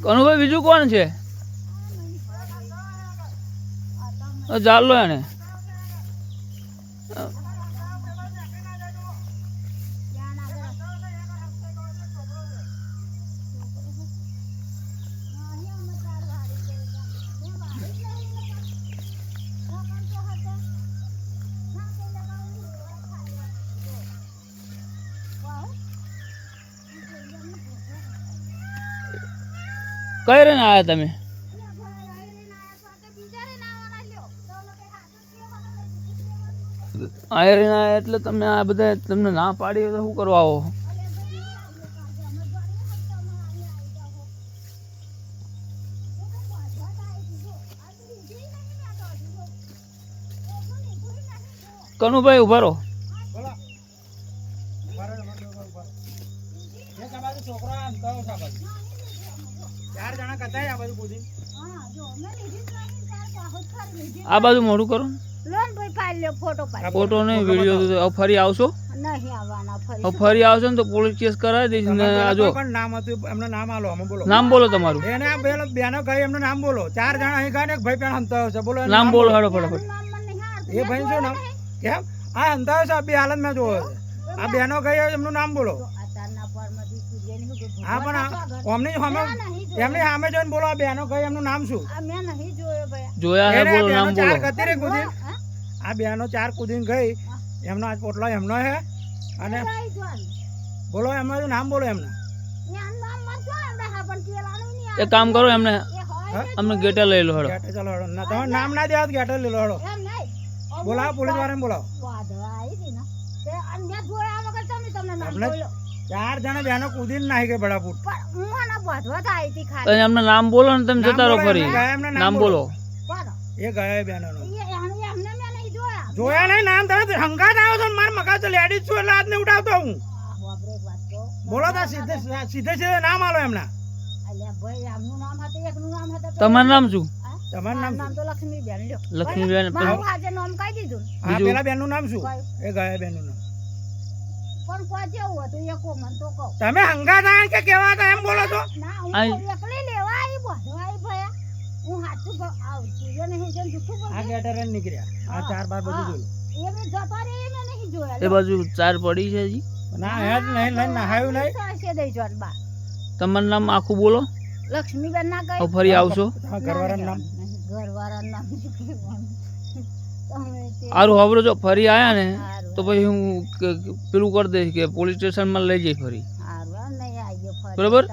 કનુભાઈ બીજું કોણ છે? ચાલો એને કઈ રહીને આવ્યા તમે? આયરીને આવ્યા એટલે તમે આ બધા તમને ના પાડી તો શું કરવા આવો? કનુભાઈ ઉભા રહો. આ બાજુ મોડું કરો. ફોટો નહીં વિડીયો. ફરી આવશો? ફરી આવશો ને તો પોલીસ કેસ કરાવી દઈશ ને. આજો નામ બોલો તમારું. નામ બોલો. 4 જણા અહીં ગયા ને ભાઈ પણ હંતાયો છે. બોલો નામ બોલો. હાડો ફટાફટ. એ ભાઈ શું નામ? કેમ આ હંતાયો છે? બે હાલત મેં જોયો છે. આ બેનો ગઈ એમનું નામ બોલો. હા પણ અમની સામે એમની સામે જોઈને બોલો. આ બેનો ગઈ એમનું નામ શું? જોયા હે બોલો. નામ બોલો. આ બેનો 4 કૂદીને ગઈ. એમનો આજ પોટલો એમનો હે. અને બોલો એમનું નામ બોલો. એમને એક કામ કરો, એમને અમને ગેટે લઈ લો. હડો ચાલો હડો. ના તમારું નામ ના દેવા ગેટે લઈ લો. હડો બોલાવો પોલીસ વાળાને બોલાવો. આપણે 4 જણા બેનો કૂદીને નાહી ગઈ બડાપુર. એમને નામ બોલો ને તમે જતા રહો. ફરી નામ બોલો. એ ગયા બેનો જોયા નહીં. નામ તરત હંગાત આવ્યો છો. મારા મગજ તો લેડીઝ છું એટલે હાથ ને ઉઠાવતો હું. બોલો તો સીધે સીધે નામ આલો એમના. તમારું નામ શું? તમારું નામ લક્ષ્મીબેન. પેલા બેન નું નામ શું? એ ગયા બેન નું નામ. તમે હંગાત આવ્યા કે કેવા હતા એમ બોલો છો? આ ગેટર નીકળ્યા. આ 4 બાર બધું જોયું. એ બાજુ 4 પડી છે જી. ના હે નહીં નહાયું નહીં. તમારું નામ આખું બોલો. લક્ષ્મીબેન ના કઈ ફરી આવશો. ઘરવાળાનું નામ. ઘરવાળાનું નામ સારું હવે જો ફરી આયા ને તો પછી હું પેલું કરી દઈશ કે પોલીસ સ્ટેશનમાં લઈ જઈ ફરી. બરોબર.